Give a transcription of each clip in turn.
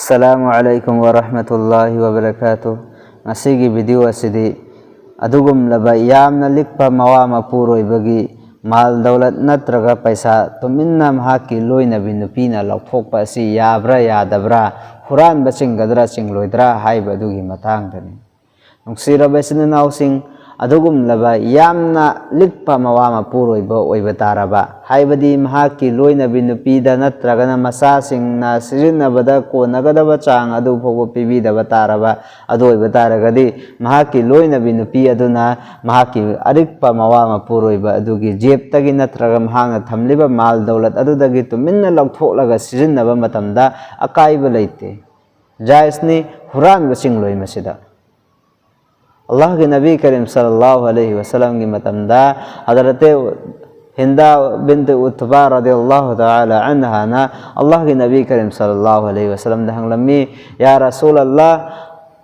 Assalamualaikum warahmatullahi wabarakatuh. Ngasigi video asidi adugum laba yamna likpa mawa mapuroi bagi mal daulat natraga paisa tuminna mahaki loina binupina laukthokpa asi yabra yadabra huran basing gadra sing loidra haiba adugi matangdani nungsiraba sinanausing adugum laba yamna likpa mawa mapuroi ba oiba taraba haibadi mahaki loina binupida natragana masa singna sirinabada konagadaba chang adu phobo pibidaba taraba adu oiba taragadi mahaki loina binupi aduna mahaki arikpa mawa mapuroi ba adugi jebtagi natraga mahangna thamliba mal daulat adudagi tuminna lauktholaga sirinaba matamda akaiba leite jaisni huran basing loi masida Allah ke Nabi Karim sallallahu alaihi wasallam ki matamda hadarate Hinda bint Utbah radhiyallahu taala anha na Allah ke Nabi Karim sallallahu alaihi wasallam dahang lammi ya Rasulullah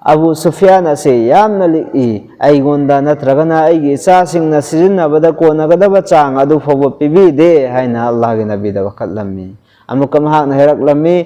Abu Sufyan ase yamna li ai gonda natragana ai gi sa sing na sirinna bada ko nagadaba chang adu phobo pibi de haina Allah ke Nabi da wakat lammi amukam ha na herak lammi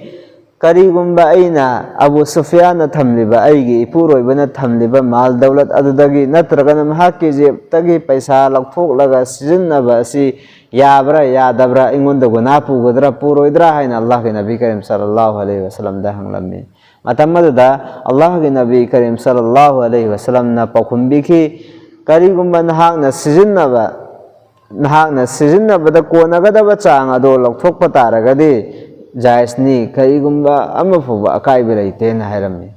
karigumba aina Abu Sufyan na thamliba aigi ipuroi bana thamliba mal daulat adudagi natragana mahaki jebtagi paisa lauktholaga sijinnaba asi yabra yadabra ingonda gonapu godra puroidra haina Allah ke Nabi Karim sallallahu alaihi wasallam da hanglammi matamada Allah ke Nabi Karim sallallahu alaihi wasallam na pakumbiki karigumba nahak na sijinnaba da konagadaba chang ado laukthokpa taragadi jaisni karigumba amafuba akaiba leitena hairami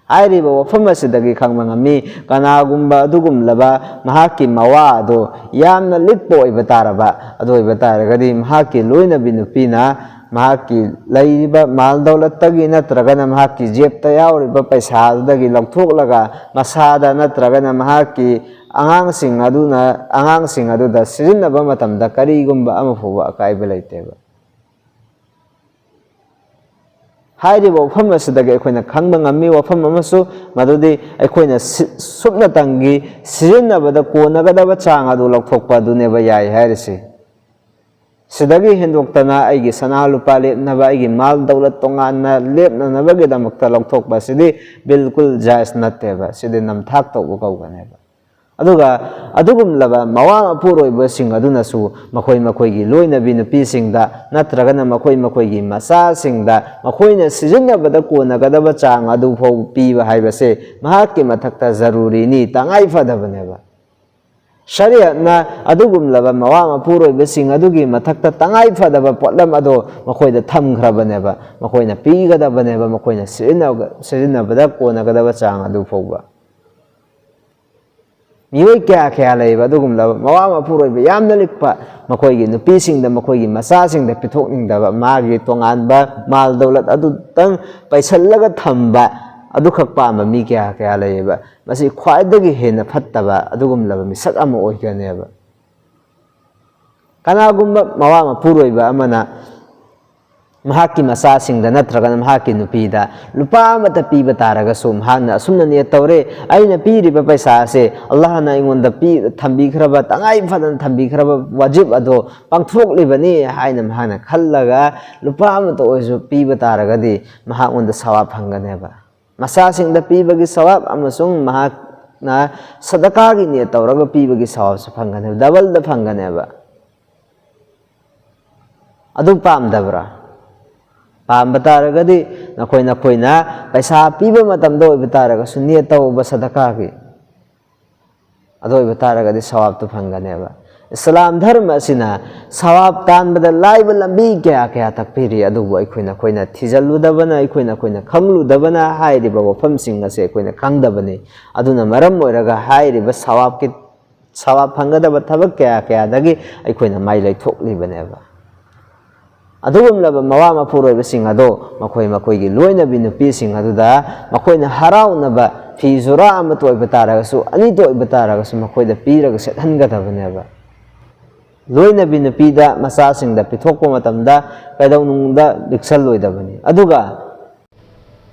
hairiba wafam asidagi khangma ngami kanagumba adugum laba mahaki mawa ado yamna likpo oiba taraba ado oiba taragadi mahaki loina binupina mahaki laiba mal daulattagi natragana mahaki jebta yauriba paisa adudagi lauktholaga masada natragana mahaki angangsing aduda sijinnaba matamda karigumba amafuba akaiba leiteba hairiba wafam asidagi aikoina khangba ngami wafam amasu madudi aikoina supna tangi sijinnabada konagadaba chang adu laukthokpa duneba yai hairisi sidagi hendoktana aigi sana lupa lepnaba aigi mal daulat tonganna lepnanabagidamukta laukthokpa sidi bilkul jais natteba sidi namthak tawba kauganeba aduga adugum laba mawa mapuroi basing adunasu makoi loina binupi singda natragana makoi gi masa singda makoina sijinnabada konagadaba chang adu phau piba haibase mahakki mathakta zaruri ni tangai fadabaneba sharia na adugum laba mawa mapuroi basing adugi mathakta tangai fadaba potlam ado makoida thamkhrabaneba makoina pigadabaneba makoina sijinnabada konagadaba chang adu phauba mioi kya laiba dugum laba mawa mapuroi yamna likpa makoigi nupisingda makoigi masasingda pithokningdaba magi tonganba mal daulat adu tang paisallaga thamba adu khakpa ma mi kya laiba masi khwaidagi hena phattaba adugum laba misak ama oiganeba kanagumba mawa mapuroi amana mahaki masa singda natragana mahaki nupida lupa mata piba taragasu mahana asumna ne tawre aina piriba paisa ase Allah na ingonda pi thambikhraba tangai fadan thambikhraba wajib ado pangthoklibani haina mahana khallaga lupa mata oisu piba taragadi mahaonda sawab hanganeba masa singda pibagi sawab amasung mahakna sadaka gi ne tawraga pibagi sawab sa phanganeba double da phanganeba adu pamdabra Bataraga nakoina paisa piba matamdo bataraga sunia tau basadaka ki ado bataraga sawab tu phanganeba Islam dharma sina sawab tan bada laiba lambi kya takpiri adubu aikoina thijaludabana aikoina khangludabana hairiba wafam sing ase aikoina khangdabani aduna maram oiraga hairiba sawab phangadaba thabak kya dagi aikoina mai laithoklibaneba adugum laba mawa mapuroi basing ado makoi gi loina binupi sing aduda makoina haraunaba fi zura amato ibataragasu ani to ibataragasu makoida piraga sethangadabneba loina binupida masa singda pithokpa matamda kaidaunungda diksal loidabani aduga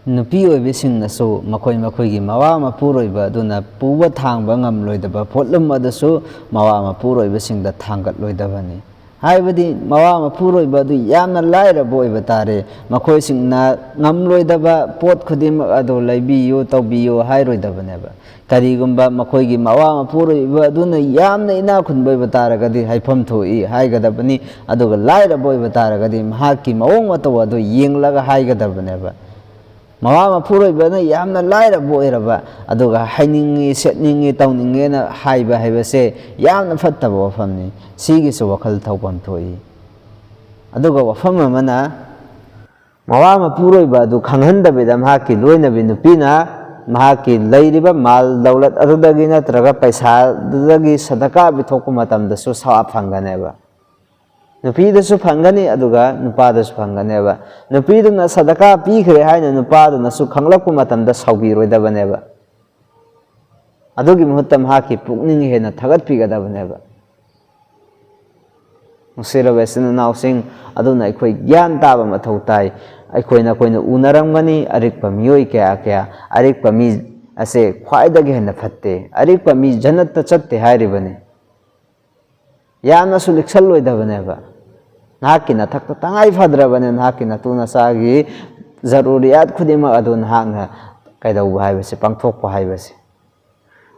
nupi oibising nasu makoi gi mawa mapuroi ba duna puwa thangba ngam loidaba potlam adasu mawa mapuroi basing da thangat loidabani ꯍꯥꯏꯕꯗꯤ ꯃꯋꯥ ꯃꯄꯨꯔꯣꯏꯕ ꯑꯗꯨ ꯌꯥꯝꯅ ꯂꯥꯏꯔꯕ ꯑꯣꯏꯕ ꯇꯥꯔꯦ ꯃꯈꯣꯏꯁꯤꯡꯅ ꯉꯝꯂꯣꯏꯗꯕ ꯄꯣꯠ ꯈꯨꯗꯤꯡꯃꯛ ꯑꯗꯨ ꯂꯩꯕꯤꯌꯨ ꯇꯧꯕꯤꯌꯨ ꯍꯥꯏꯔꯣꯏꯗꯕꯅꯦꯕ ꯀꯔꯤꯒꯨꯝꯕ ꯃꯈꯣꯏꯒꯤ ꯃꯋꯥ ꯃꯄꯨꯔꯣꯏꯕ ꯑꯗꯨꯅ ꯌꯥꯝꯅ ꯏꯅꯥꯛ ꯈꯨꯟꯕ ꯑꯣꯏꯕ ꯇꯥꯔꯒꯗꯤ ꯍꯥꯏꯐꯝ ꯊꯣꯛꯏ ꯍꯥꯏꯒꯗꯕꯅꯤ ꯑꯗꯨꯒ ꯂꯥꯏꯔꯕ ꯑꯣꯏꯕ ꯇꯥꯔꯒꯗꯤ ꯃꯍꯥꯛꯀꯤ ꯃꯑꯣꯡ ꯃꯇꯧ ꯑꯗꯨ ꯌꯦꯡꯂꯒ ꯍꯥꯏꯒꯗꯕꯅꯦꯕ ꯃꯋꯥ ꯃꯄꯨꯔꯣꯏꯕꯅ ꯌꯥꯝꯅ ꯂꯥꯏꯔꯕ ꯑꯣꯏꯔꯕ ꯑꯗꯨꯒ ꯍꯥꯏꯅꯤꯡꯉꯤ ꯁꯦꯠꯅꯤꯡꯉꯤ ꯇꯧꯅꯤꯡꯉꯦꯅ ꯍꯥꯏꯕ ꯍꯥꯏꯕꯁꯦ ꯌꯥꯝꯅ ꯐꯠꯇꯕ ꯋꯥꯐꯝꯅꯤ ꯁꯤꯒꯤꯁꯨ ꯋꯥꯈꯜ ꯊꯣꯛꯐꯝ ꯊꯣꯛꯏ ꯑꯗꯨꯒ ꯋꯥꯐꯝ ꯑꯃꯅ ꯃꯋꯥ ꯃꯄꯨꯔꯣꯏꯕ ꯑꯗꯨ ꯈꯪꯍꯟꯗꯕꯤꯗ ꯃꯍꯥꯛꯀꯤ ꯂꯣꯏꯅꯕꯤ ꯅꯨꯄꯤꯅ ꯃꯍꯥꯛꯀꯤ ꯂꯩꯔꯤꯕ ꯃꯥꯜ ꯗꯧꯂꯠ ꯑꯗꯨꯗꯒꯤ ꯅꯠꯇ꯭ꯔꯒ ꯄꯩꯁꯥꯗꯨꯗꯒꯤ ꯁꯗꯀꯥ ꯄꯤꯊꯣꯛꯄ ꯃꯇꯝꯗꯁꯨ ꯁꯋꯥꯕ ꯐꯪꯒꯅꯦꯕ ꯅꯨꯄꯤꯗꯁꯨ ꯐꯪꯒꯅꯤ ꯑꯗꯨꯒ ꯅꯨꯄꯥꯗꯁꯨ ꯐꯪꯒꯅꯦꯕ ꯅꯨꯄꯤꯗꯨꯅ ꯁꯗꯀꯥ ꯄꯤꯈ꯭ꯔꯦ ꯍꯥꯏꯅ ꯅꯨꯄꯥꯗꯨꯅꯁꯨ ꯈꯪꯂꯛꯄ ꯃꯇꯝꯗ ꯁꯥꯎꯕꯤꯔꯣꯏꯗꯕꯅꯦꯕ ꯑꯗꯨꯒꯤ ꯃꯍꯨꯠꯇ ꯃꯍꯥꯛꯀꯤ ꯄꯨꯛꯅꯤꯡ ꯍꯦꯟꯅ ꯊꯥꯒꯠꯄꯤꯒꯗꯕꯅꯦꯕ ꯅꯨꯡꯁꯤꯔꯕ ꯏꯆꯤꯟ ꯏꯅꯥꯎꯁꯤꯡ ꯑꯗꯨꯅ ꯑꯩꯈꯣꯏ ꯒ꯭ꯌꯥꯟ ꯇꯥꯕ ꯃꯊꯧ ꯇꯥꯏ ꯑꯩꯈꯣꯏꯅ unaramgani arikpa miyoi kaya arikpa mi ase khwaidagi hena phatte arikpa mi jannat chatte hairibani yamna su liksal loidabaneba nahaki na thakta tangai phadrabane nahaki na tuna sagi zaruriyat khudima adun hangna kaidau haibase pangthokpa haibase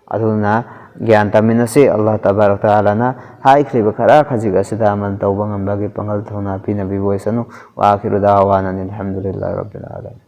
aduna gyan taminase Allah tabarak taala na haikriba khara khajiga sida man tawba ngambagi pangal thona pina biboisanu wa akhiru da'wana alhamdulillahi rabbil alamin